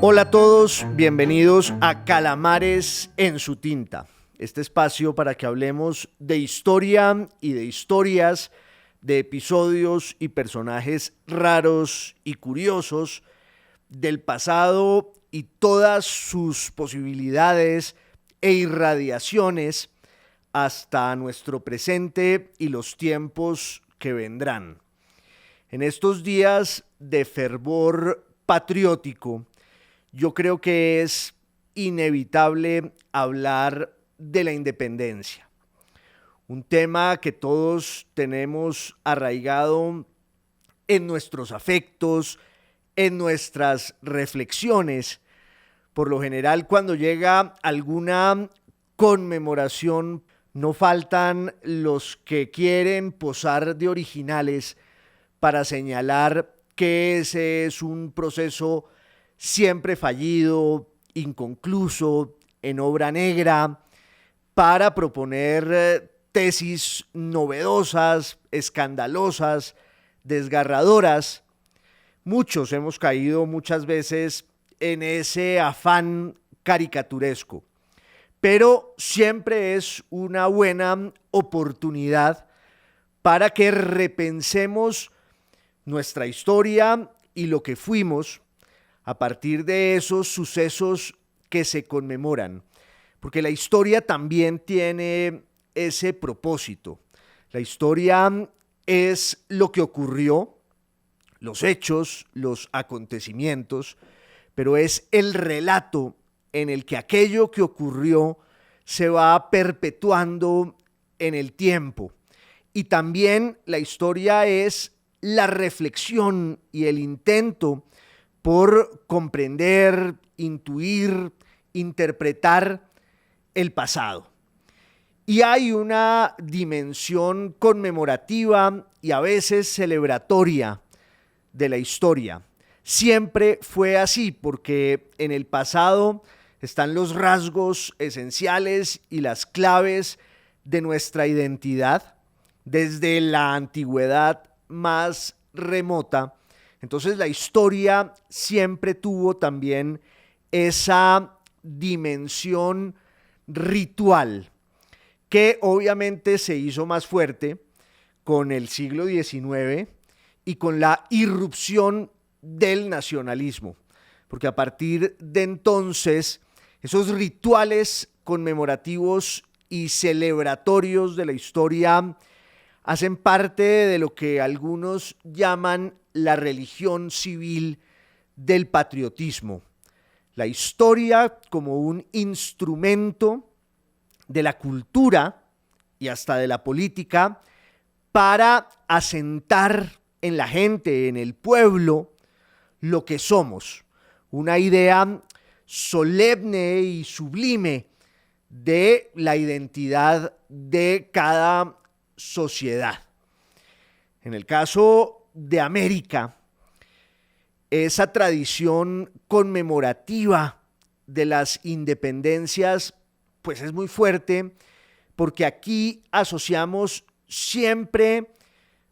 Hola a todos, bienvenidos a Calamares en su tinta. Este espacio para que hablemos de historia y de historias, de episodios y personajes raros y curiosos del pasado y todas sus posibilidades e irradiaciones hasta nuestro presente y los tiempos que vendrán. En estos días de fervor patriótico, yo creo que es inevitable hablar de la independencia. Un tema que todos tenemos arraigado en nuestros afectos, en nuestras reflexiones. Por lo general, cuando llega alguna conmemoración, no faltan los que quieren posar de originales para señalar que ese es un proceso siempre fallido, inconcluso, en obra negra, para proponer tesis novedosas, escandalosas, desgarradoras. Muchos hemos caído muchas veces en ese afán caricaturesco, pero siempre es una buena oportunidad para que repensemos nuestra historia y lo que fuimos a partir de esos sucesos que se conmemoran, porque la historia también tiene ese propósito. La historia es lo que ocurrió, los hechos, los acontecimientos, pero es el relato en el que aquello que ocurrió se va perpetuando en el tiempo. Y también la historia es la reflexión y el intento por comprender, intuir, interpretar el pasado. Y hay una dimensión conmemorativa y a veces celebratoria de la historia. Siempre fue así porque en el pasado están los rasgos esenciales y las claves de nuestra identidad desde la antigüedad más remota. Entonces la historia siempre tuvo también esa dimensión ritual que obviamente se hizo más fuerte con el siglo XIX y con la irrupción del nacionalismo, porque a partir de entonces esos rituales conmemorativos y celebratorios de la historia hacen parte de lo que algunos llaman la religión civil del patriotismo. La historia como un instrumento de la cultura y hasta de la política para asentar en la gente, en el pueblo, lo que somos. Una idea solemne y sublime de la identidad de cada sociedad. En el caso de América, esa tradición conmemorativa de las independencias pues es muy fuerte porque aquí asociamos siempre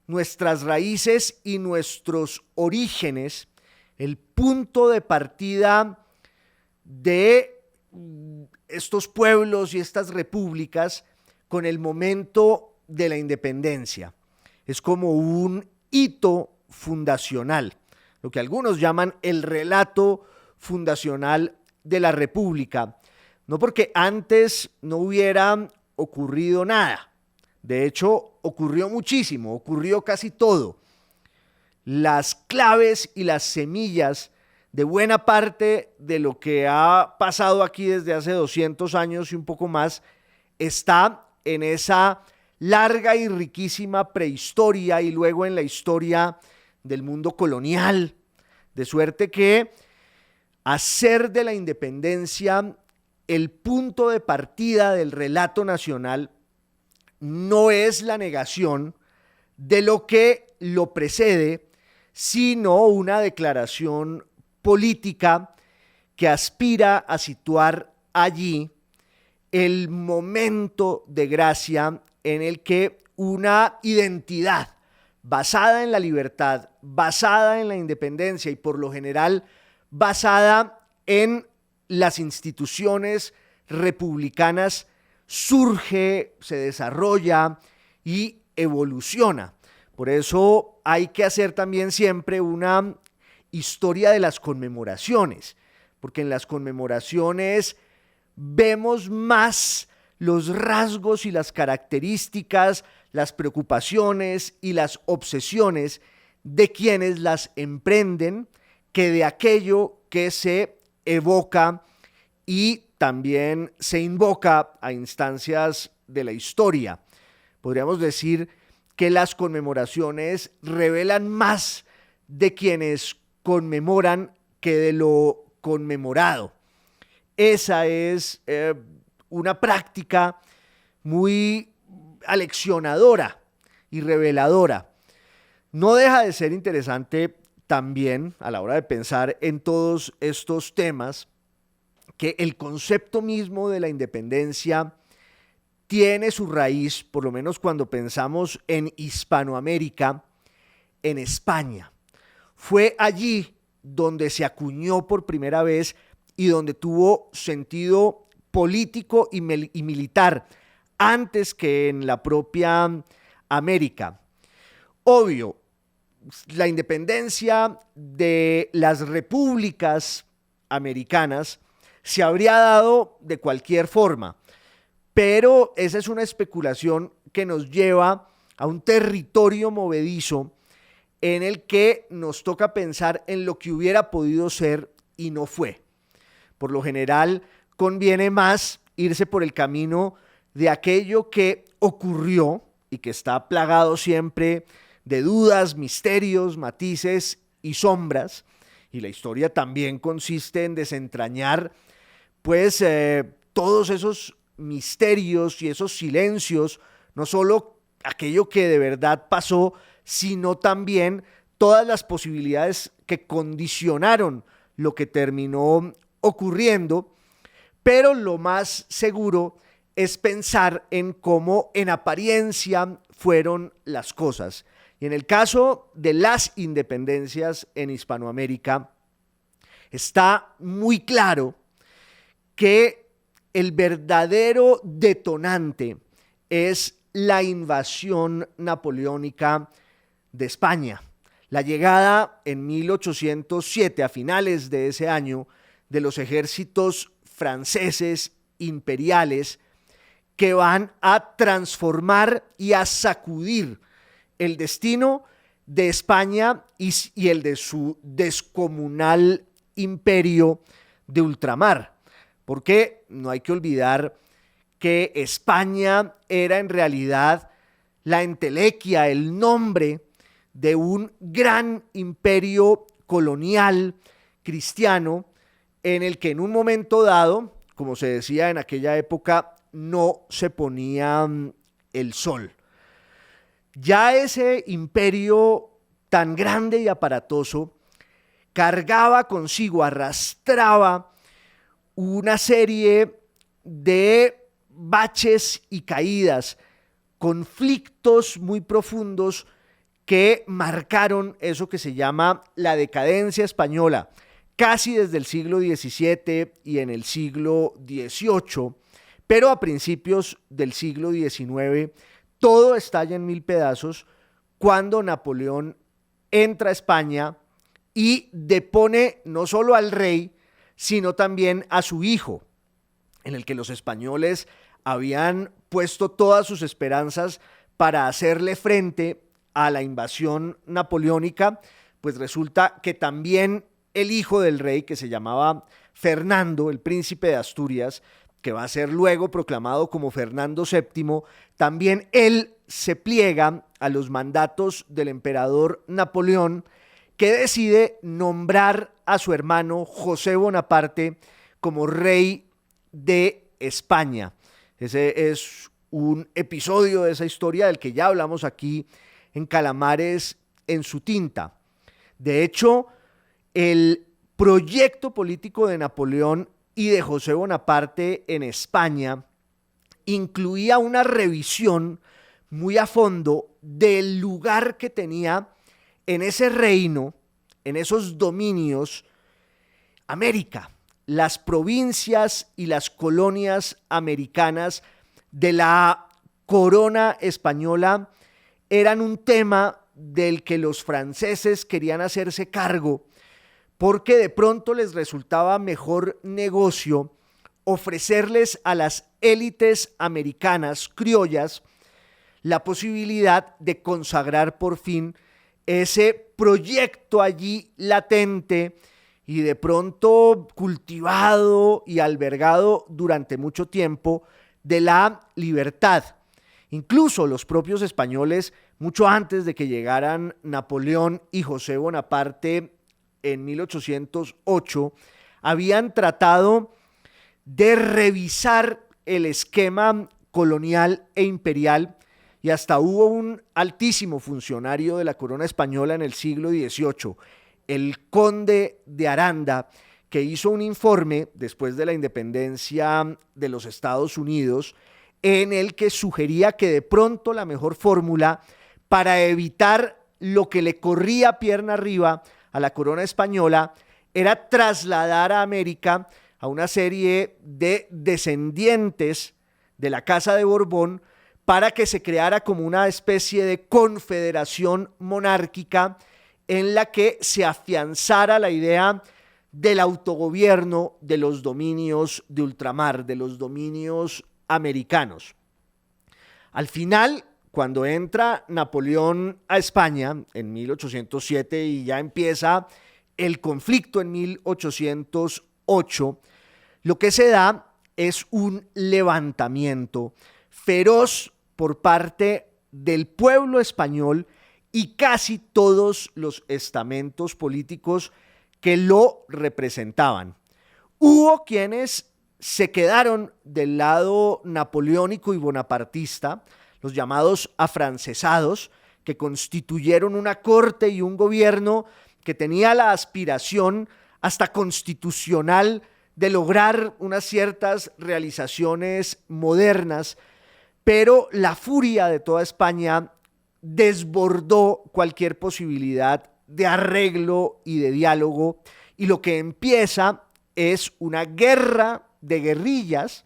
nuestras raíces y nuestros orígenes, el punto de partida de estos pueblos y estas repúblicas con el momento de la independencia. Es como un hito fundacional, lo que algunos llaman el relato fundacional de la República. No porque antes no hubiera ocurrido nada. De hecho, ocurrió muchísimo, ocurrió casi todo. Las claves y las semillas de buena parte de lo que ha pasado aquí desde hace 200 años y un poco más está en esa larga y riquísima prehistoria y luego en la historia del mundo colonial, de suerte que hacer de la independencia el punto de partida del relato nacional no es la negación de lo que lo precede, sino una declaración política que aspira a situar allí el momento de gracia en el que una identidad basada en la libertad, basada en la independencia y por lo general basada en las instituciones republicanas surge, se desarrolla y evoluciona. Por eso hay que hacer también siempre una historia de las conmemoraciones, porque en las conmemoraciones vemos más los rasgos y las características, las preocupaciones y las obsesiones de quienes las emprenden que de aquello que se evoca y también se invoca a instancias de la historia. Podríamos decir que las conmemoraciones revelan más de quienes conmemoran que de lo conmemorado. Esa es una práctica muy aleccionadora y reveladora. No deja de ser interesante también a la hora de pensar en todos estos temas que el concepto mismo de la independencia tiene su raíz, por lo menos cuando pensamos en Hispanoamérica, en España. Fue allí donde se acuñó por primera vez y donde tuvo sentido político y militar antes que en la propia América. Obvio, la independencia de las repúblicas americanas se habría dado de cualquier forma, pero esa es una especulación que nos lleva a un territorio movedizo en el que nos toca pensar en lo que hubiera podido ser y no fue. Por lo general, conviene más irse por el camino de aquello que ocurrió y que está plagado siempre de dudas, misterios, matices y sombras. Y la historia también consiste en desentrañar pues todos esos misterios y esos silencios, no solo aquello que de verdad pasó, sino también todas las posibilidades que condicionaron lo que terminó ocurriendo, pero lo más seguro es pensar en cómo en apariencia fueron las cosas. Y en el caso de las independencias en Hispanoamérica, está muy claro que el verdadero detonante es la invasión napoleónica de España. La llegada en 1807, a finales de ese año, de los ejércitos franceses imperiales que van a transformar y a sacudir el destino de España y el de su descomunal imperio de ultramar. Porque no hay que olvidar que España era en realidad la entelequia, el nombre de un gran imperio colonial cristiano en el que en un momento dado, como se decía en aquella época, no se ponía el sol. Ya ese imperio tan grande y aparatoso cargaba consigo, arrastraba una serie de baches y caídas, conflictos muy profundos que marcaron eso que se llama la decadencia española, casi desde el siglo XVII y en el siglo XVIII, pero a principios del siglo XIX todo estalla en mil pedazos cuando Napoleón entra a España y depone no solo al rey, sino también a su hijo, en el que los españoles habían puesto todas sus esperanzas para hacerle frente a la invasión napoleónica. Pues resulta que también el hijo del rey, que se llamaba Fernando, el príncipe de Asturias, que va a ser luego proclamado como Fernando VII, también él se pliega a los mandatos del emperador Napoleón, que decide nombrar a su hermano José Bonaparte como rey de España. Ese es un episodio de esa historia del que ya hablamos aquí en Calamares en su tinta. De hecho, el proyecto político de Napoleón y de José Bonaparte en España incluía una revisión muy a fondo del lugar que tenía en ese reino, en esos dominios, América. las provincias y las colonias americanas de la corona española eran un tema del que los franceses querían hacerse cargo, porque de pronto les resultaba mejor negocio ofrecerles a las élites americanas criollas la posibilidad de consagrar por fin ese proyecto allí latente y de pronto cultivado y albergado durante mucho tiempo de la libertad. Incluso los propios españoles, mucho antes de que llegaran Napoleón y José Bonaparte en 1808, habían tratado de revisar el esquema colonial e imperial, y hasta hubo un altísimo funcionario de la corona española en el siglo XVIII, el conde de Aranda, que hizo un informe después de la independencia de los Estados Unidos, en el que sugería que de pronto la mejor fórmula para evitar lo que le corría pierna arriba a la corona española era trasladar a América a una serie de descendientes de la Casa de Borbón para que se creara como una especie de confederación monárquica en la que se afianzara la idea del autogobierno de los dominios de ultramar, de los dominios americanos. Al final, cuando entra Napoleón a España en 1807 y ya empieza el conflicto en 1808, lo que se da es un levantamiento feroz por parte del pueblo español y casi todos los estamentos políticos que lo representaban. Hubo quienes se quedaron del lado napoleónico y bonapartista, los llamados afrancesados, que constituyeron una corte y un gobierno que tenía la aspiración hasta constitucional de lograr unas ciertas realizaciones modernas, pero la furia de toda España desbordó cualquier posibilidad de arreglo y de diálogo, y lo que empieza es una guerra de guerrillas.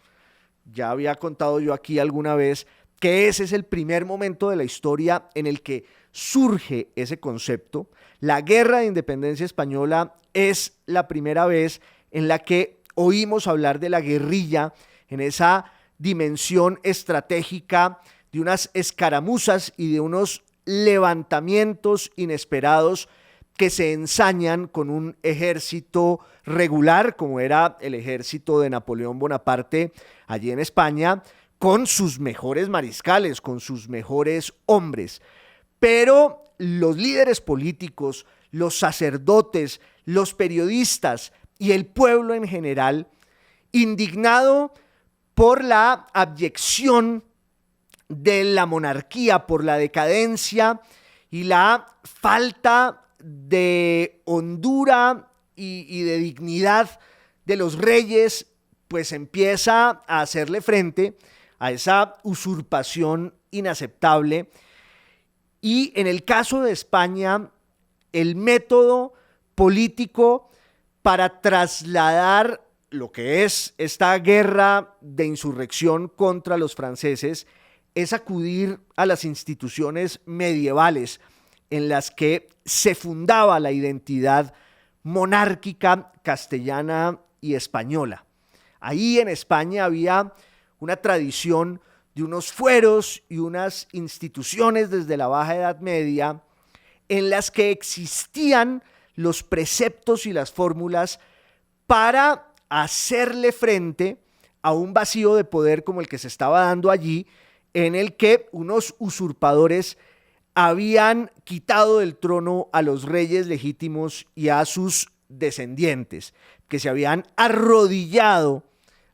Ya había contado yo aquí alguna vez que ese es el primer momento de la historia en el que surge ese concepto. La Guerra de Independencia Española es la primera vez en la que oímos hablar de la guerrilla en esa dimensión estratégica de unas escaramuzas y de unos levantamientos inesperados que se ensañan con un ejército regular, como era el ejército de Napoleón Bonaparte allí en España, con sus mejores mariscales, con sus mejores hombres. Pero los líderes políticos, los sacerdotes, los periodistas y el pueblo en general, indignado por la abyección de la monarquía, por la decadencia y la falta de hondura y de dignidad de los reyes, pues empieza a hacerle frente a esa usurpación inaceptable. Y en el caso de España, el método político para trasladar lo que es esta guerra de insurrección contra los franceses es acudir a las instituciones medievales en las que se fundaba la identidad monárquica castellana y española. Ahí en España había una tradición de unos fueros y unas instituciones desde la Baja Edad Media en las que existían los preceptos y las fórmulas para hacerle frente a un vacío de poder como el que se estaba dando allí, en el que unos usurpadores habían quitado del trono a los reyes legítimos y a sus descendientes, que se habían arrodillado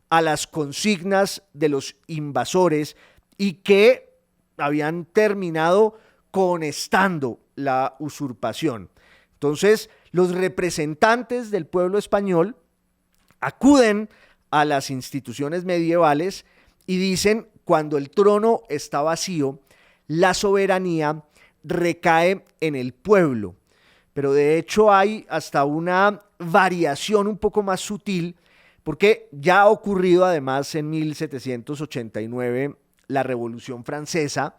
a las consignas de los invasores y que habían terminado conestando la usurpación. Entonces, los representantes del pueblo español acuden a las instituciones medievales y dicen: cuando el trono está vacío, la soberanía recae en el pueblo. Pero de hecho hay hasta una variación un poco más sutil porque ya ha ocurrido además en 1789 la Revolución Francesa,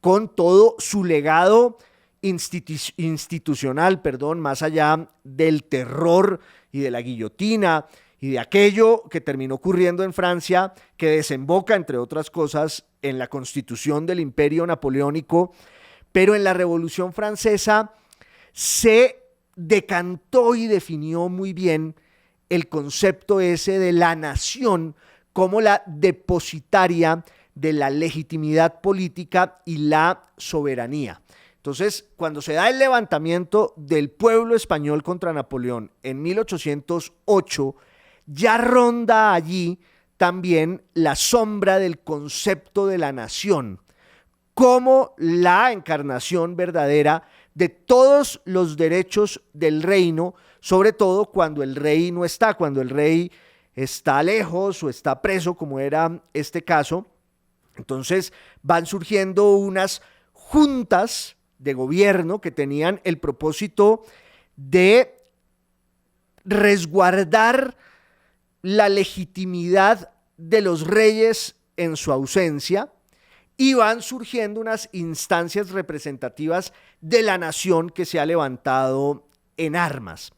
con todo su legado institucional, más allá del terror y de la guillotina y de aquello que terminó ocurriendo en Francia, que desemboca, entre otras cosas, en la constitución del Imperio Napoleónico. Pero en la Revolución Francesa se decantó y definió muy bien el concepto ese de la nación como la depositaria de la legitimidad política y la soberanía. Entonces, cuando se da el levantamiento del pueblo español contra Napoleón en 1808, ya ronda allí también la sombra del concepto de la nación como la encarnación verdadera de todos los derechos del reino, sobre todo cuando el rey no está, cuando el rey está lejos o está preso, como era este caso. Entonces van surgiendo unas juntas de gobierno que tenían el propósito de resguardar la legitimidad de los reyes en su ausencia, y van surgiendo unas instancias representativas de la nación que se ha levantado en armas.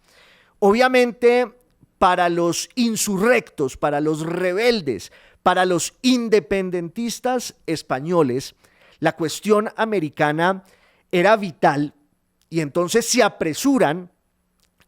Obviamente, para los insurrectos, para los rebeldes, para los independentistas españoles, la cuestión americana era vital, y entonces se apresuran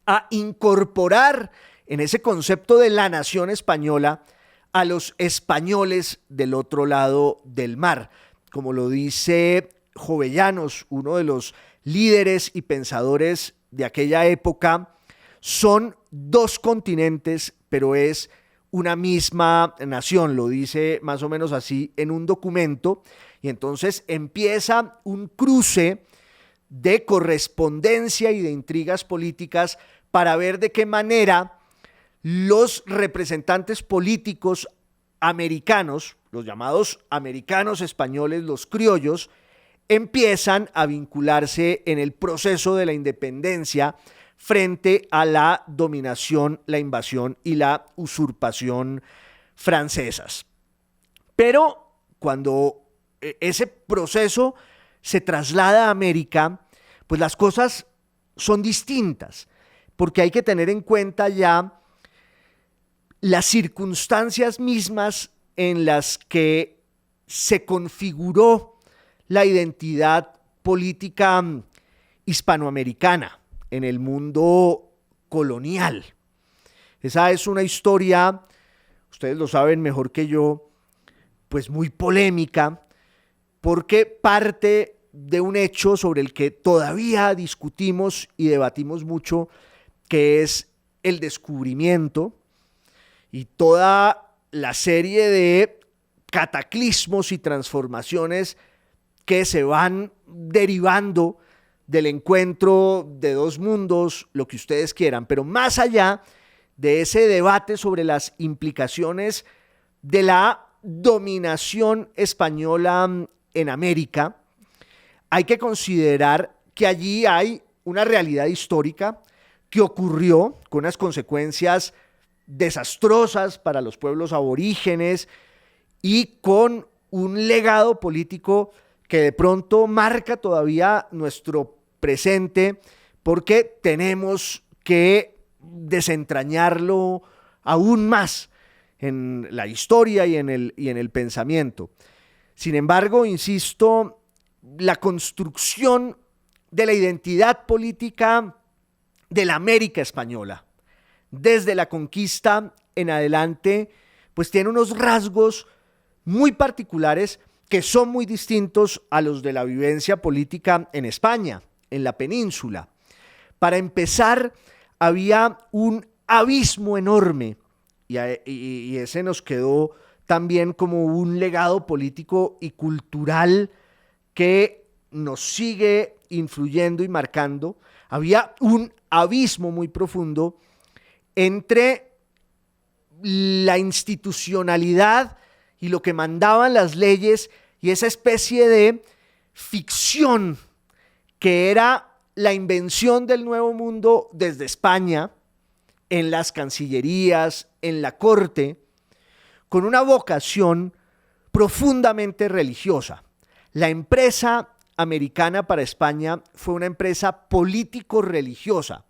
a incorporar en ese concepto de la nación española a los españoles del otro lado del mar. Como lo dice Jovellanos, uno de los líderes y pensadores de aquella época, son dos continentes, pero es una misma nación, lo dice más o menos así en un documento, y entonces empieza un cruce de correspondencia y de intrigas políticas para ver de qué manera los representantes políticos americanos, los llamados americanos españoles, los criollos, empiezan a vincularse en el proceso de la independencia frente a la dominación, la invasión y la usurpación francesas. Pero cuando ese proceso se traslada a América, pues las cosas son distintas, porque hay que tener en cuenta ya las circunstancias mismas en las que se configuró la identidad política hispanoamericana en el mundo colonial. Esa es una historia, ustedes lo saben mejor que yo, pues muy polémica, porque parte de un hecho sobre el que todavía discutimos y debatimos mucho, que es el descubrimiento y toda la serie de cataclismos y transformaciones que se van derivando del encuentro de dos mundos, lo que ustedes quieran, pero más allá de ese debate sobre las implicaciones de la dominación española en América, hay que considerar que allí hay una realidad histórica que ocurrió con unas consecuencias desastrosas para los pueblos aborígenes y con un legado político que de pronto marca todavía nuestro presente, porque tenemos que desentrañarlo aún más en la historia y en el pensamiento. Sin embargo, insisto, la construcción de la identidad política de la América española, desde la conquista en adelante, pues tiene unos rasgos muy particulares que son muy distintos a los de la vivencia política en España, en la península. Para empezar, había un abismo enorme y ese nos quedó también como un legado político y cultural que nos sigue influyendo y marcando. Había un abismo muy profundo entre la institucionalidad y lo que mandaban las leyes y esa especie de ficción que era la invención del Nuevo Mundo desde España en las cancillerías, en la corte, con una vocación profundamente religiosa. La empresa americana para España fue una empresa político-religiosa.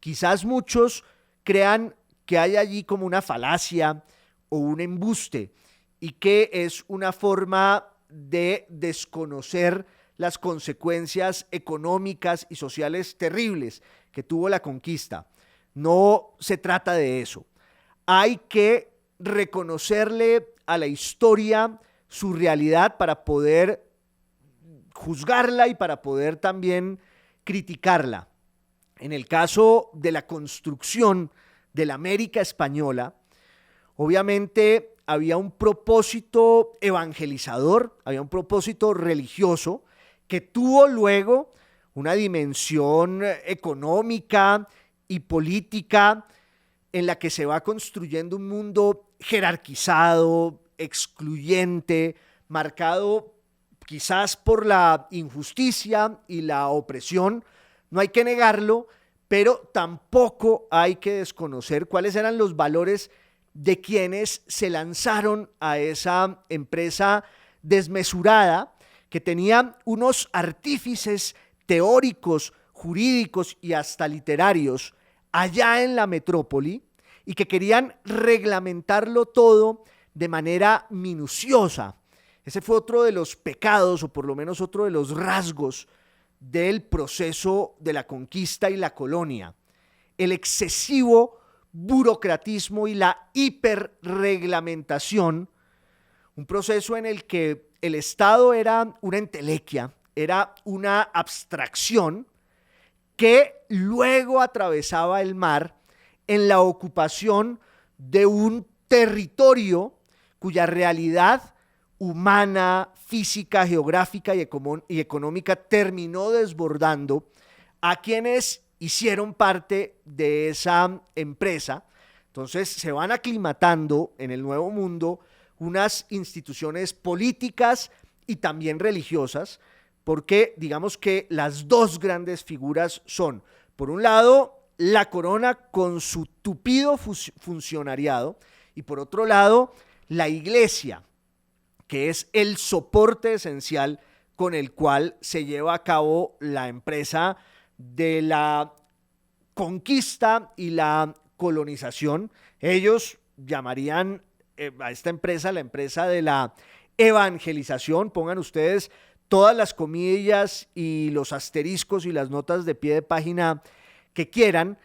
Quizás muchos crean que hay allí como una falacia o un embuste y que es una forma de desconocer las consecuencias económicas y sociales terribles que tuvo la conquista. No se trata de eso. Hay que reconocerle a la historia su realidad para poder juzgarla y para poder también criticarla. En el caso de la construcción de la América española, obviamente había un propósito evangelizador, había un propósito religioso que tuvo luego una dimensión económica y política en la que se va construyendo un mundo jerarquizado, excluyente, marcado quizás por la injusticia y la opresión. No hay que negarlo, pero tampoco hay que desconocer cuáles eran los valores de quienes se lanzaron a esa empresa desmesurada, que tenía unos artífices teóricos, jurídicos y hasta literarios allá en la metrópoli y que querían reglamentarlo todo de manera minuciosa. Ese fue otro de los pecados, o por lo menos otro de los rasgos del proceso de la conquista y la colonia. El excesivo burocratismo y la hiperreglamentación, un proceso en el que el Estado era una entelequia, era una abstracción que luego atravesaba el mar en la ocupación de un territorio cuya realidad humana, física, geográfica y económica terminó desbordando a quienes hicieron parte de esa empresa. Entonces se van aclimatando en el Nuevo Mundo unas instituciones políticas y también religiosas, porque digamos que las dos grandes figuras son, por un lado, la corona con su tupido funcionariado y por otro lado, la iglesia, que es el soporte esencial con el cual se lleva a cabo la empresa de la conquista y la colonización. Ellos llamarían a esta empresa la empresa de la evangelización. Pongan ustedes todas las comillas y los asteriscos y las notas de pie de página que quieran,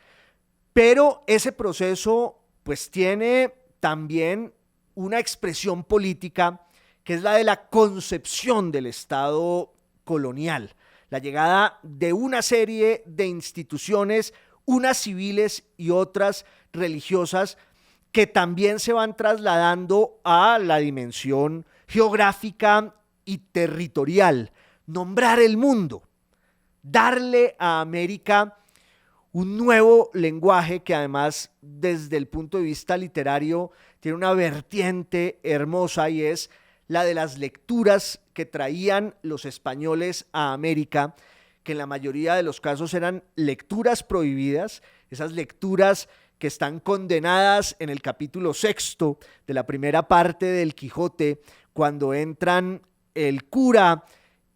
pero ese proceso pues tiene también una expresión política que es la de la concepción del Estado colonial, la llegada de una serie de instituciones, unas civiles y otras religiosas, que también se van trasladando a la dimensión geográfica y territorial, nombrar el mundo, darle a América un nuevo lenguaje que además desde el punto de vista literario tiene una vertiente hermosa y es la de las lecturas que traían los españoles a América, que en la mayoría de los casos eran lecturas prohibidas, esas lecturas que están condenadas en el capítulo 6 de la primera parte del Quijote, cuando entran el cura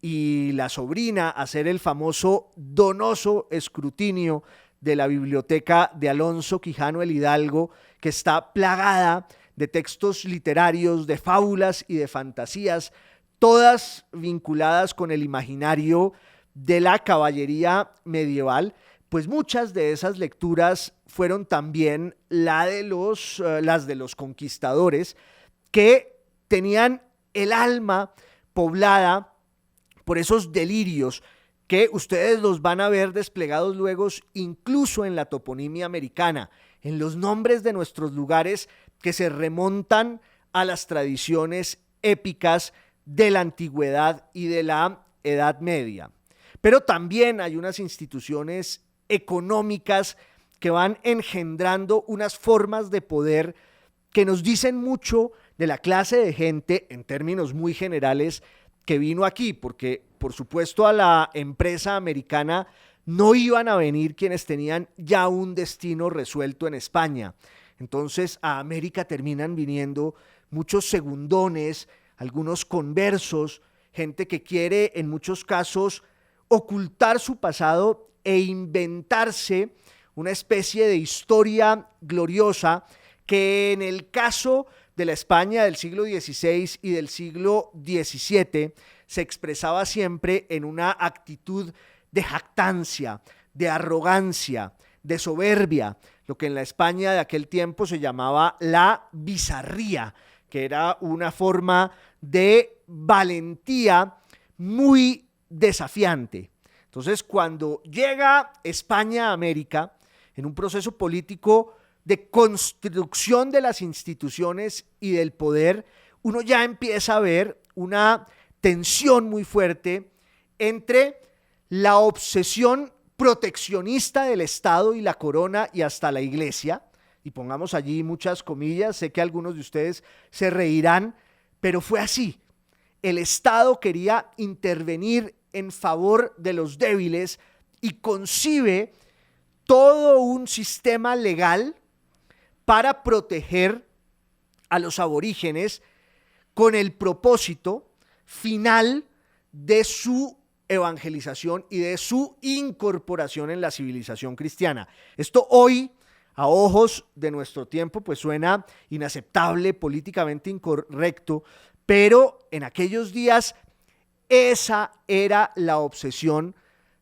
y la sobrina a hacer el famoso donoso escrutinio de la biblioteca de Alonso Quijano el Hidalgo, que está plagada de textos literarios, de fábulas y de fantasías, todas vinculadas con el imaginario de la caballería medieval. Pues muchas de esas lecturas fueron también las de los conquistadores, que tenían el alma poblada por esos delirios que ustedes los van a ver desplegados luego incluso en la toponimia americana, en los nombres de nuestros lugares que se remontan a las tradiciones épicas de la antigüedad y de la Edad Media. Pero también hay unas instituciones económicas que van engendrando unas formas de poder que nos dicen mucho de la clase de gente, en términos muy generales, que vino aquí, porque por supuesto a la empresa americana no iban a venir quienes tenían ya un destino resuelto en España. Entonces a América terminan viniendo muchos segundones, algunos conversos, gente que quiere en muchos casos ocultar su pasado e inventarse una especie de historia gloriosa que en el caso de la España del siglo XVI y del siglo XVII se expresaba siempre en una actitud de jactancia, de arrogancia, de soberbia, lo que en la España de aquel tiempo se llamaba la bizarría, que era una forma de valentía muy desafiante. Entonces, cuando llega España a América, en un proceso político de construcción de las instituciones y del poder, uno ya empieza a ver una tensión muy fuerte entre la obsesión proteccionista del Estado y la corona y hasta la iglesia, y pongamos allí muchas comillas, sé que algunos de ustedes se reirán, pero fue así. El Estado quería intervenir en favor de los débiles y concibe todo un sistema legal para proteger a los aborígenes con el propósito final de su evangelización y de su incorporación en la civilización cristiana. Esto hoy, a ojos de nuestro tiempo, pues suena inaceptable, políticamente incorrecto, pero en aquellos días esa era la obsesión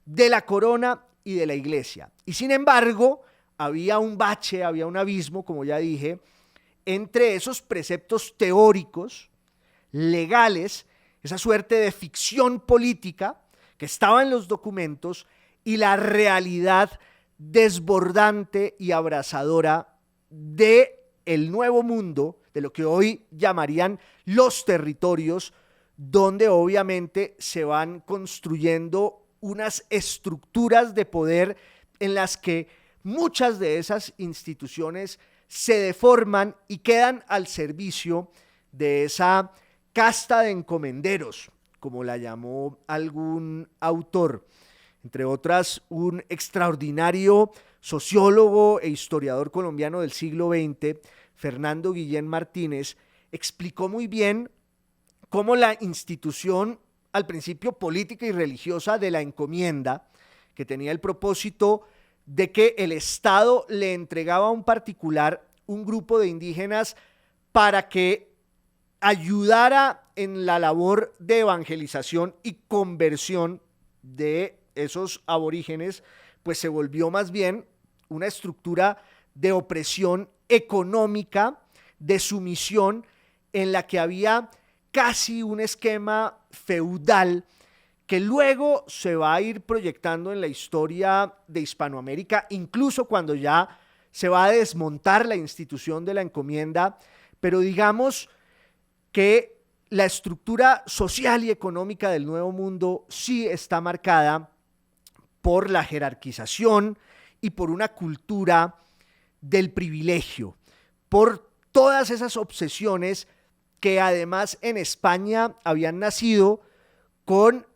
de la corona y de la iglesia. Y sin embargo, había un bache, había un abismo, como ya dije, entre esos preceptos teóricos, legales, esa suerte de ficción política que estaba en los documentos y la realidad desbordante y abrasadora de el nuevo mundo, de lo que hoy llamarían los territorios, donde obviamente se van construyendo unas estructuras de poder en las que muchas de esas instituciones se deforman y quedan al servicio de esa casta de encomenderos, como la llamó algún autor. Entre otras, un extraordinario sociólogo e historiador colombiano del siglo XX, Fernando Guillén Martínez, explicó muy bien cómo la institución, al principio política y religiosa, de la encomienda, que tenía el propósito de que el Estado le entregaba a un particular un grupo de indígenas para que ayudara en la labor de evangelización y conversión de esos aborígenes, pues se volvió más bien una estructura de opresión económica, de sumisión, en la que había casi un esquema feudal que luego se va a ir proyectando en la historia de Hispanoamérica, incluso cuando ya se va a desmontar la institución de la encomienda, pero digamos que la estructura social y económica del Nuevo Mundo sí está marcada por la jerarquización y por una cultura del privilegio, por todas esas obsesiones que además en España habían nacido con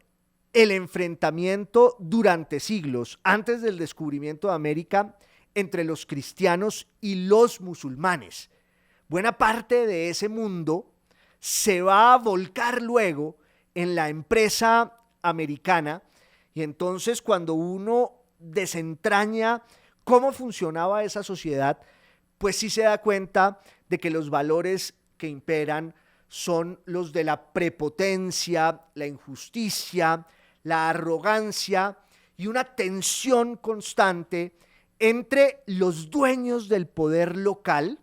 el enfrentamiento durante siglos, antes del descubrimiento de América, entre los cristianos y los musulmanes. Buena parte de ese mundo se va a volcar luego en la empresa americana, y entonces cuando uno desentraña cómo funcionaba esa sociedad, pues sí se da cuenta de que los valores que imperan son los de la prepotencia, la injusticia, la arrogancia y una tensión constante entre los dueños del poder local,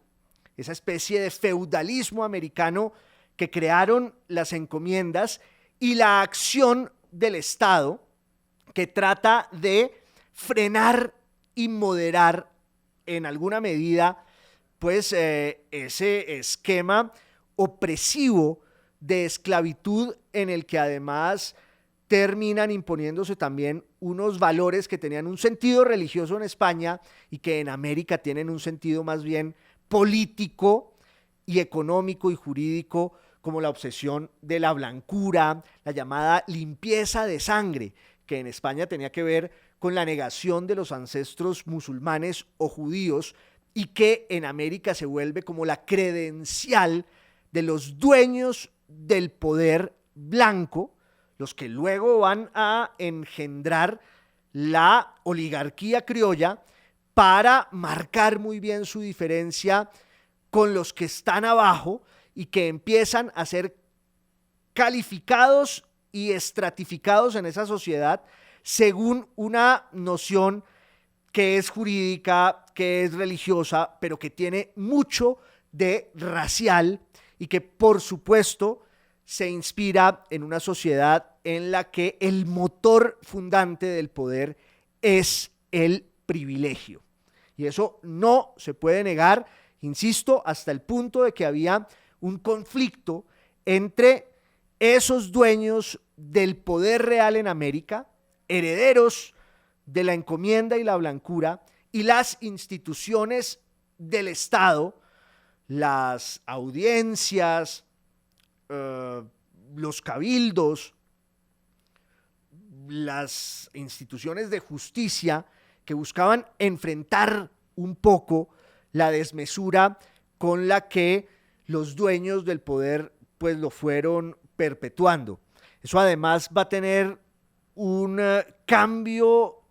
esa especie de feudalismo americano que crearon las encomiendas, y la acción del Estado que trata de frenar y moderar en alguna medida pues ese esquema opresivo de esclavitud, en el que además terminan imponiéndose también unos valores que tenían un sentido religioso en España y que en América tienen un sentido más bien político y económico y jurídico, como la obsesión de la blancura, la llamada limpieza de sangre, que en España tenía que ver con la negación de los ancestros musulmanes o judíos y que en América se vuelve como la credencial de los dueños del poder blanco, los que luego van a engendrar la oligarquía criolla para marcar muy bien su diferencia con los que están abajo y que empiezan a ser calificados y estratificados en esa sociedad según una noción que es jurídica, que es religiosa, pero que tiene mucho de racial y que por supuesto se inspira en una sociedad en la que el motor fundante del poder es el privilegio. Y eso no se puede negar, insisto, hasta el punto de que había un conflicto entre esos dueños del poder real en América, herederos de la encomienda y la blancura, y las instituciones del Estado, las audiencias, los cabildos, las instituciones de justicia que buscaban enfrentar un poco la desmesura con la que los dueños del poder pues lo fueron perpetuando. Eso además va a tener un cambio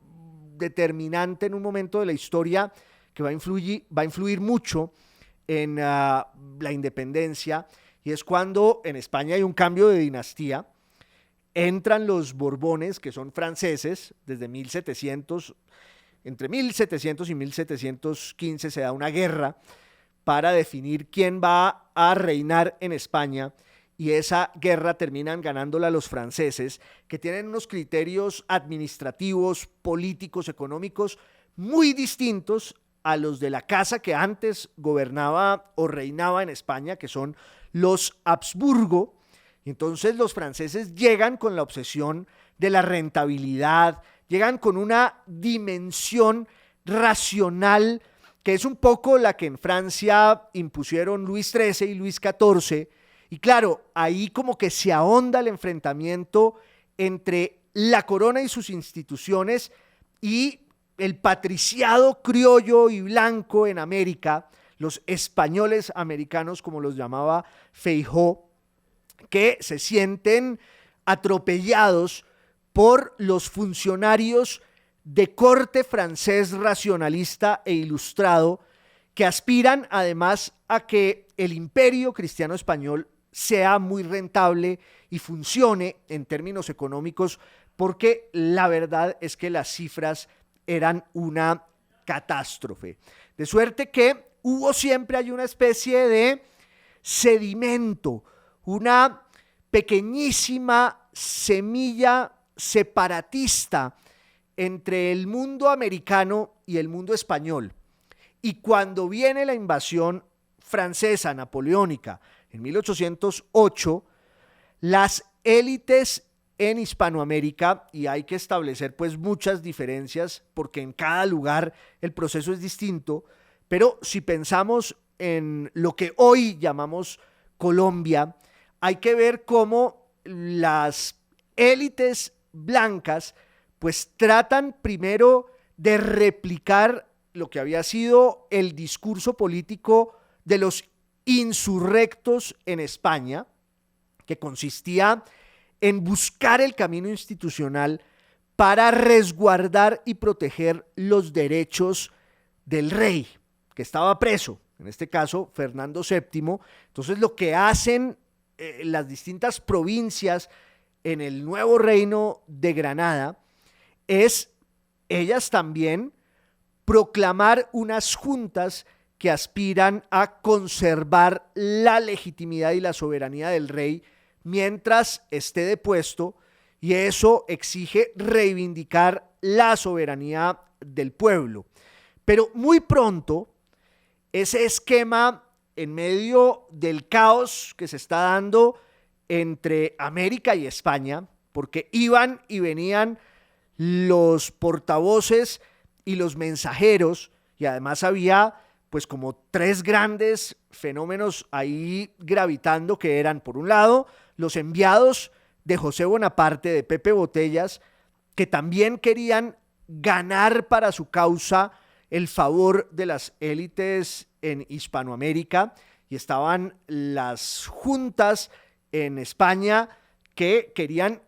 determinante en un momento de la historia que va a influir mucho en la independencia, y es cuando en España hay un cambio de dinastía. Entran los Borbones, que son franceses, desde 1700, entre 1700 y 1715 se da una guerra para definir quién va a reinar en España, y esa guerra terminan ganándola los franceses, que tienen unos criterios administrativos, políticos, económicos muy distintos a los de la casa que antes gobernaba o reinaba en España, que son los Habsburgo. Entonces los franceses llegan con la obsesión de la rentabilidad, llegan con una dimensión racional que es un poco la que en Francia impusieron Luis XIII y Luis XIV. Y claro, ahí como que se ahonda el enfrentamiento entre la corona y sus instituciones y el patriciado criollo y blanco en América, los españoles americanos, como los llamaba Feijóo, que se sienten atropellados por los funcionarios de corte francés racionalista e ilustrado, que aspiran además a que el imperio cristiano español sea muy rentable y funcione en términos económicos, porque la verdad es que las cifras eran una catástrofe. De suerte que hubo siempre hay una especie de sedimento, una pequeñísima semilla separatista entre el mundo americano y el mundo español. Y cuando viene la invasión francesa napoleónica en 1808, las élites en Hispanoamérica, y hay que establecer pues muchas diferencias porque en cada lugar el proceso es distinto, pero si pensamos en lo que hoy llamamos Colombia, hay que ver cómo las élites blancas pues tratan primero de replicar lo que había sido el discurso político de los insurrectos en España, que consistía en buscar el camino institucional para resguardar y proteger los derechos del rey, que estaba preso, en este caso Fernando VII. Entonces lo que hacen las distintas provincias en el nuevo reino de Granada es ellas también proclamar unas juntas que aspiran a conservar la legitimidad y la soberanía del rey mientras esté depuesto, y eso exige reivindicar la soberanía del pueblo. Pero muy pronto, ese esquema, en medio del caos que se está dando entre América y España, porque iban y venían los portavoces y los mensajeros, y además había pues como tres grandes fenómenos ahí gravitando, que eran, por un lado, los enviados de José Bonaparte, de Pepe Botellas, que también querían ganar para su causa el favor de las élites en Hispanoamérica, y estaban las juntas en España que querían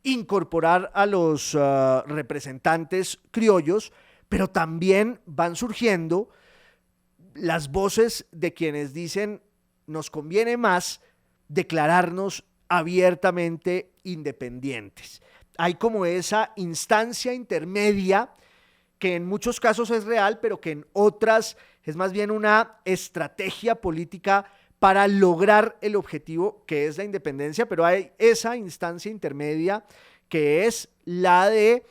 incorporar a los representantes criollos, pero también van surgiendo las voces de quienes dicen nos conviene más declararnos abiertamente independientes. Hay como esa instancia intermedia que en muchos casos es real, pero que en otras es más bien una estrategia política para lograr el objetivo que es la independencia, pero hay esa instancia intermedia que es la de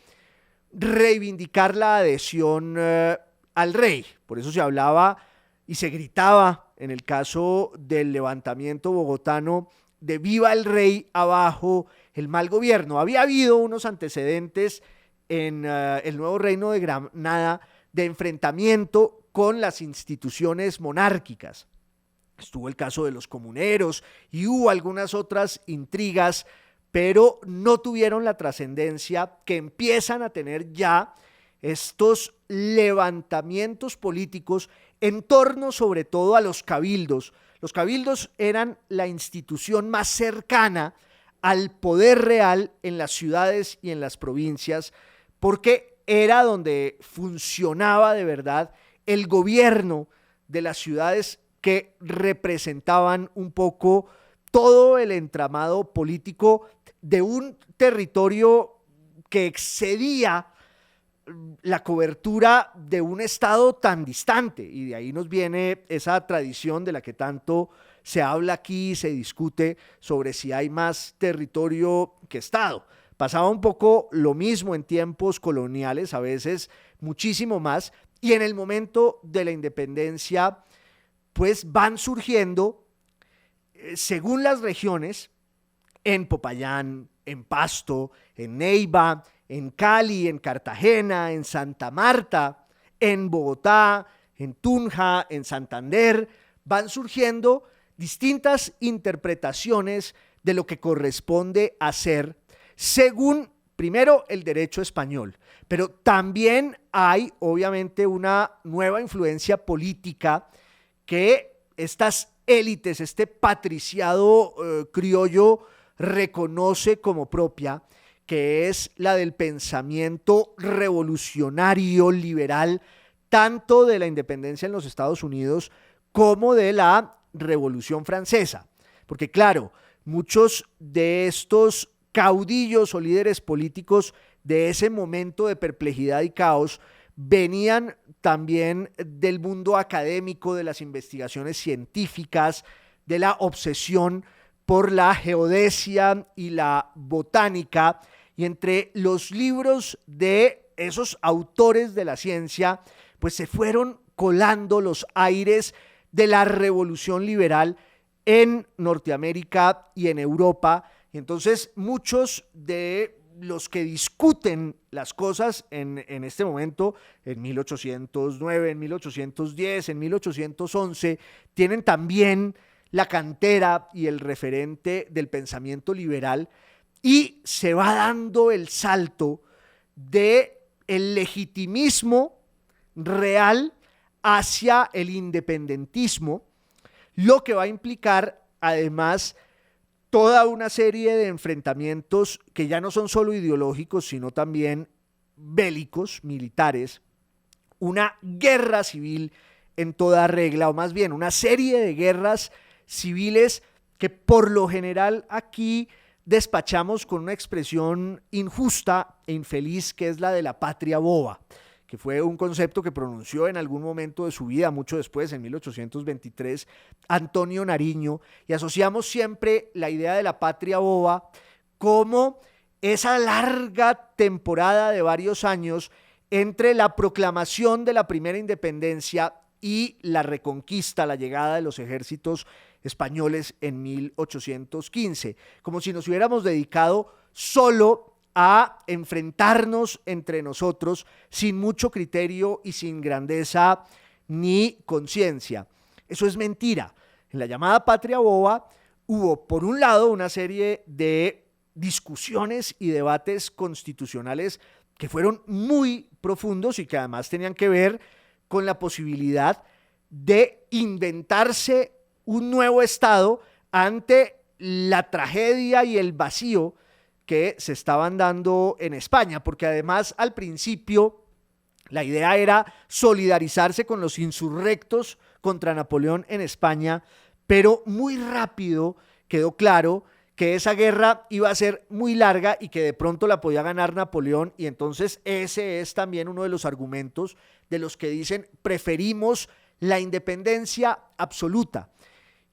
reivindicar la adhesión al rey. Por eso se hablaba y se gritaba en el caso del levantamiento bogotano de viva el rey, abajo el mal gobierno. Había habido unos antecedentes en el nuevo reino de Granada de enfrentamiento con las instituciones monárquicas. Estuvo el caso de los comuneros y hubo algunas otras intrigas, pero no tuvieron la trascendencia que empiezan a tener ya estos levantamientos políticos en torno sobre todo a los cabildos. Los cabildos eran la institución más cercana al poder real en las ciudades y en las provincias, porque era donde funcionaba de verdad el gobierno de las ciudades que representaban un poco todo el entramado político de un territorio que excedía la cobertura de un estado tan distante, y de ahí nos viene esa tradición de la que tanto se habla aquí y se discute sobre si hay más territorio que estado. Pasaba un poco lo mismo en tiempos coloniales, a veces muchísimo más, y en el momento de la independencia pues van surgiendo, según las regiones, en Popayán, en Pasto, en Neiva, en Cali, en Cartagena, en Santa Marta, en Bogotá, en Tunja, en Santander, van surgiendo distintas interpretaciones de lo que corresponde hacer según, primero, el derecho español, pero también hay, obviamente, una nueva influencia política que estas élites, este patriciado criollo reconoce como propia, que es la del pensamiento revolucionario, liberal, tanto de la independencia en los Estados Unidos como de la Revolución Francesa. Porque claro, muchos de estos caudillos o líderes políticos de ese momento de perplejidad y caos venían también del mundo académico, de las investigaciones científicas, de la obsesión por la geodesia y la botánica, y entre los libros de esos autores de la ciencia, pues se fueron colando los aires de la revolución liberal en Norteamérica y en Europa. Y entonces muchos de los que discuten las cosas en este momento, en 1809, en 1810, en 1811, tienen también la cantera y el referente del pensamiento liberal, y se va dando el salto del legitimismo real hacia el independentismo, lo que va a implicar además toda una serie de enfrentamientos que ya no son solo ideológicos, sino también bélicos, militares, una guerra civil en toda regla, o más bien una serie de guerras civiles que por lo general aquí despachamos con una expresión injusta e infeliz, que es la de la patria boba, que fue un concepto que pronunció en algún momento de su vida, mucho después, en 1823, Antonio Nariño, y asociamos siempre la idea de la patria boba como esa larga temporada de varios años entre la proclamación de la primera independencia y la reconquista, la llegada de los ejércitos españoles en 1815, como si nos hubiéramos dedicado solo a enfrentarnos entre nosotros sin mucho criterio y sin grandeza ni conciencia. Eso es mentira. En la llamada patria boba hubo, por un lado, una serie de discusiones y debates constitucionales que fueron muy profundos y que además tenían que ver con la posibilidad de inventarse un nuevo Estado ante la tragedia y el vacío que se estaban dando en España, porque además al principio la idea era solidarizarse con los insurrectos contra Napoleón en España, pero muy rápido quedó claro que esa guerra iba a ser muy larga y que de pronto la podía ganar Napoleón, y entonces ese es también uno de los argumentos de los que dicen preferimos la independencia absoluta.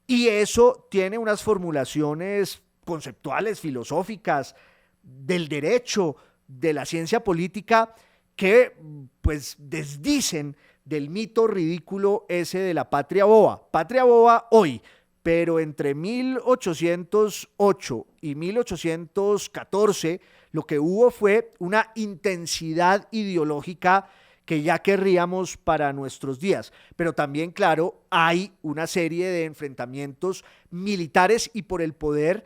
Y eso tiene unas formulaciones conceptuales, filosóficas, del derecho, de la ciencia política, que pues desdicen del mito ridículo ese de la patria boba hoy, pero entre 1808 y 1814 lo que hubo fue una intensidad ideológica que ya querríamos para nuestros días. Pero también, claro, hay una serie de enfrentamientos militares y por el poder,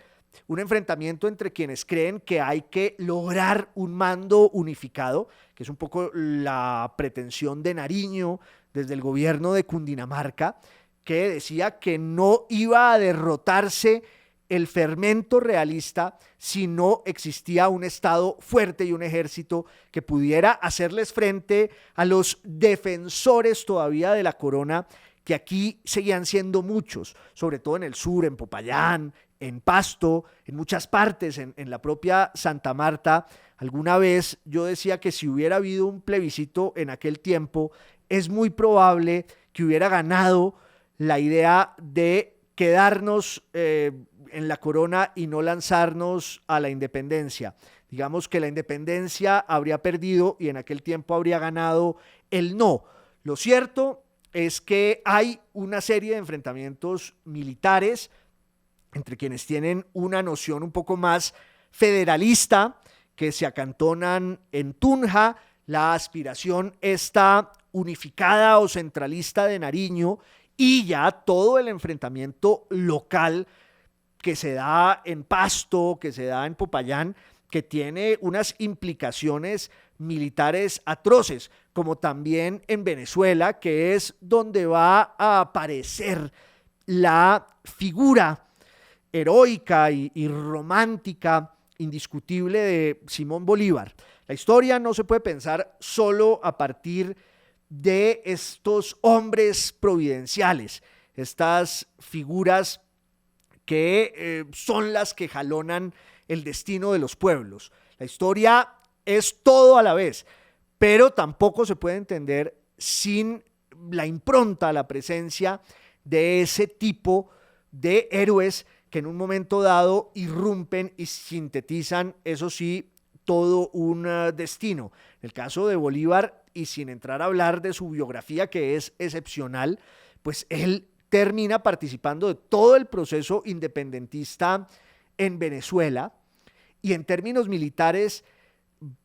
un enfrentamiento entre quienes creen que hay que lograr un mando unificado, que es un poco la pretensión de Nariño desde el gobierno de Cundinamarca, que decía que no iba a derrotarse el fermento realista si no existía un Estado fuerte y un ejército que pudiera hacerles frente a los defensores todavía de la corona, que aquí seguían siendo muchos, sobre todo en el sur, en Popayán, en Pasto, en muchas partes, en la propia Santa Marta. Alguna vez yo decía que si hubiera habido un plebiscito en aquel tiempo, es muy probable que hubiera ganado la idea de quedarnos en la corona y no lanzarnos a la independencia. Digamos que la independencia habría perdido y en aquel tiempo habría ganado el no. Lo cierto es que hay una serie de enfrentamientos militares entre quienes tienen una noción un poco más federalista, que se acantonan en Tunja, la aspiración está unificada o centralista de Nariño, y ya todo el enfrentamiento local que se da en Pasto, que se da en Popayán, que tiene unas implicaciones militares atroces, como también en Venezuela, que es donde va a aparecer la figura heroica y romántica indiscutible de Simón Bolívar. La historia no se puede pensar solo a partir de estos hombres providenciales, estas figuras que son las que jalonan el destino de los pueblos. La historia es todo a la vez, pero tampoco se puede entender sin la impronta, la presencia de ese tipo de héroes que en un momento dado irrumpen y sintetizan, eso sí, todo un destino. En el caso de Bolívar, y sin entrar a hablar de su biografía, que es excepcional, pues él termina participando de todo el proceso independentista en Venezuela, y en términos militares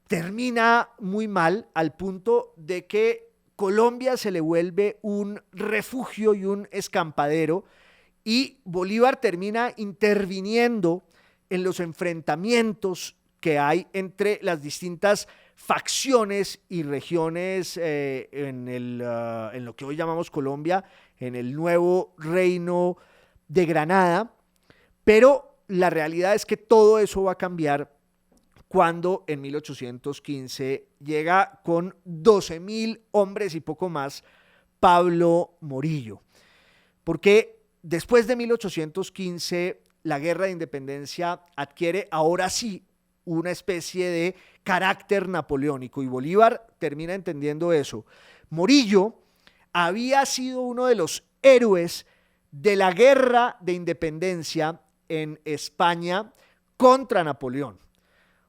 termina muy mal, al punto de que Colombia se le vuelve un refugio y un escampadero, y Bolívar termina interviniendo en los enfrentamientos que hay entre las distintas facciones y regiones en lo que hoy llamamos Colombia, en el nuevo reino de Granada. Pero la realidad es que todo eso va a cambiar cuando en 1815 llega con 12,000 hombres y poco más Pablo Morillo. Porque después de 1815 la guerra de independencia adquiere ahora sí una especie de carácter napoleónico, y Bolívar termina entendiendo eso. Morillo había sido uno de los héroes de la guerra de independencia en España contra Napoleón.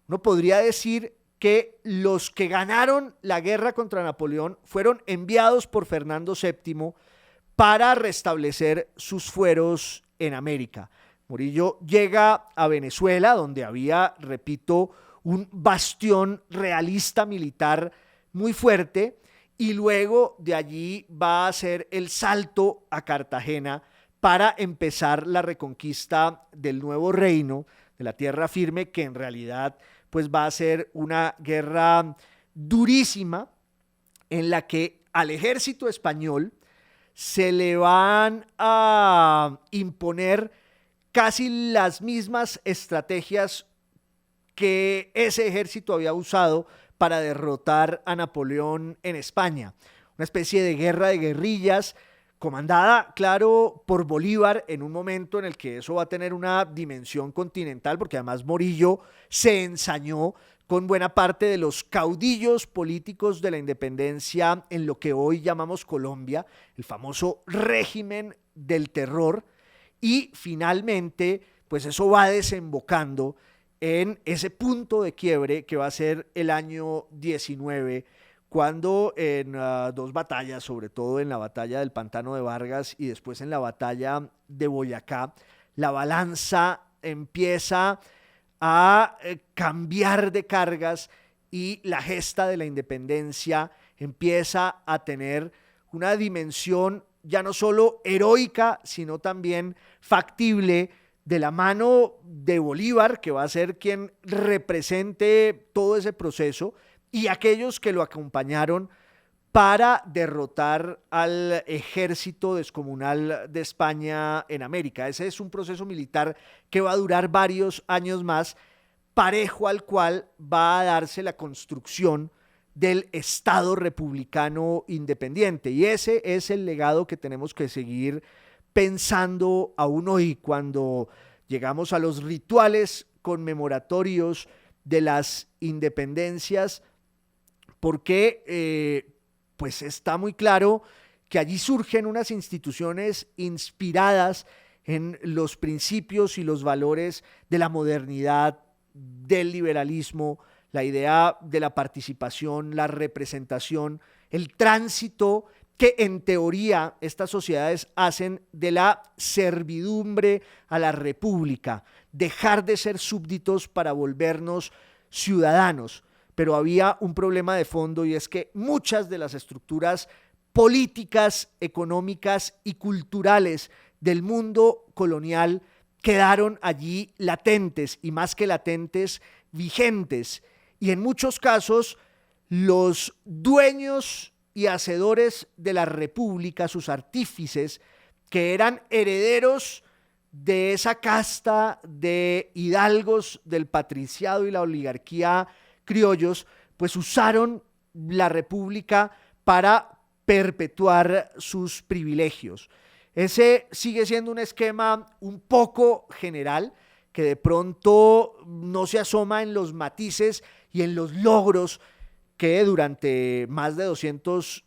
Uno podría decir que los que ganaron la guerra contra Napoleón fueron enviados por Fernando VII para restablecer sus fueros en América. Morillo llega a Venezuela, donde había, repito, un bastión realista militar muy fuerte, y luego de allí va a hacer el salto a Cartagena para empezar la reconquista del nuevo reino, de la tierra firme, que en realidad pues va a ser una guerra durísima, en la que al ejército español se le van a imponer casi las mismas estrategias que ese ejército había usado para derrotar a Napoleón en España. Una especie de guerra de guerrillas comandada, claro, por Bolívar en un momento en el que eso va a tener una dimensión continental, porque además Morillo se ensañó con buena parte de los caudillos políticos de la independencia en lo que hoy llamamos Colombia, el famoso régimen del terror, y finalmente, pues eso va desembocando en ese punto de quiebre que va a ser el año 19, cuando en dos batallas, sobre todo en la batalla del Pantano de Vargas y después en la batalla de Boyacá, la balanza empieza a cambiar de cargas y la gesta de la independencia empieza a tener una dimensión ya no solo heroica, sino también factible, de la mano de Bolívar, que va a ser quien represente todo ese proceso, y aquellos que lo acompañaron para derrotar al ejército descomunal de España en América. Ese es un proceso militar que va a durar varios años más, parejo al cual va a darse la construcción del Estado republicano independiente. Y ese es el legado que tenemos que seguir pensando aún hoy, cuando llegamos a los rituales conmemoratorios de las independencias, porque pues está muy claro que allí surgen unas instituciones inspiradas en los principios y los valores de la modernidad, del liberalismo, la idea de la participación, la representación, el tránsito que en teoría estas sociedades hacen de la servidumbre a la república, dejar de ser súbditos para volvernos ciudadanos. Pero había un problema de fondo, y es que muchas de las estructuras políticas, económicas y culturales del mundo colonial quedaron allí latentes, y más que latentes, vigentes. Y en muchos casos, los dueños y hacedores de la república, sus artífices, que eran herederos de esa casta de hidalgos del patriciado y la oligarquía criollos, pues usaron la república para perpetuar sus privilegios. Ese sigue siendo un esquema un poco general, que de pronto no se asoma en los matices y en los logros que durante más de 200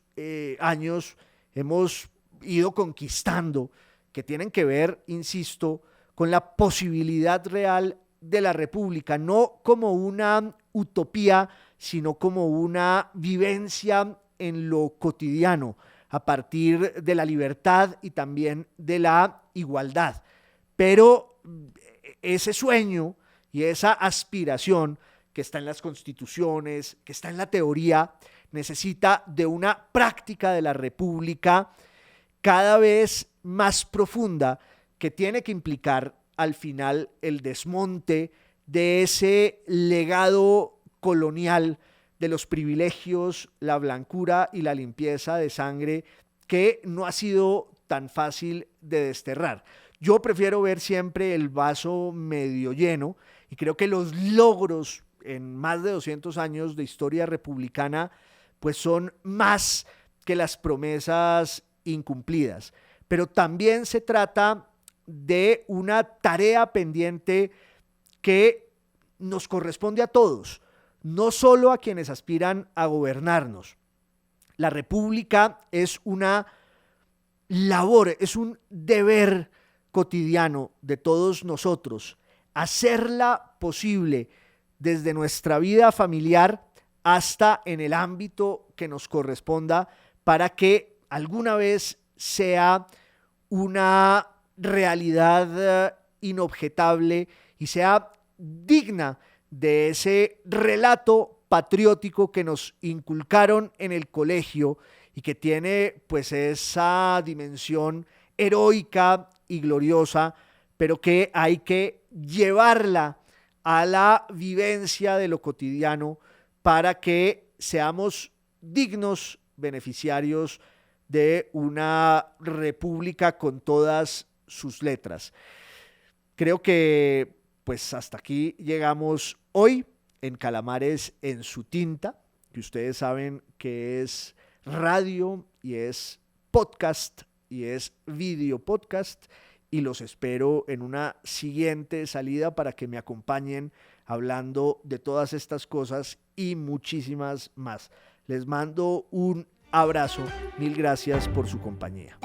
años hemos ido conquistando, que tienen que ver, insisto, con la posibilidad real de la república, no como una utopía, sino como una vivencia en lo cotidiano, a partir de la libertad y también de la igualdad. Pero ese sueño y esa aspiración que está en las constituciones, que está en la teoría, necesita de una práctica de la república cada vez más profunda, que tiene que implicar al final el desmonte de ese legado colonial de los privilegios, la blancura y la limpieza de sangre, que no ha sido tan fácil de desterrar. Yo prefiero ver siempre el vaso medio lleno, y creo que los logros en más de 200 años de historia republicana pues son más que las promesas incumplidas. Pero también se trata de una tarea pendiente que nos corresponde a todos, no solo a quienes aspiran a gobernarnos. La república es una labor, es un deber cotidiano de todos nosotros, hacerla posible desde nuestra vida familiar hasta en el ámbito que nos corresponda, para que alguna vez sea una realidad inobjetable y sea digna de ese relato patriótico que nos inculcaron en el colegio, y que tiene pues esa dimensión heroica y gloriosa, pero que hay que llevarla a la vivencia de lo cotidiano para que seamos dignos beneficiarios de una república con todas sus letras. Creo que pues hasta aquí llegamos hoy en Calamares en su tinta, que ustedes saben que es radio y es podcast y es video podcast, y los espero en una siguiente salida para que me acompañen hablando de todas estas cosas y muchísimas más. Les mando un abrazo, mil gracias por su compañía.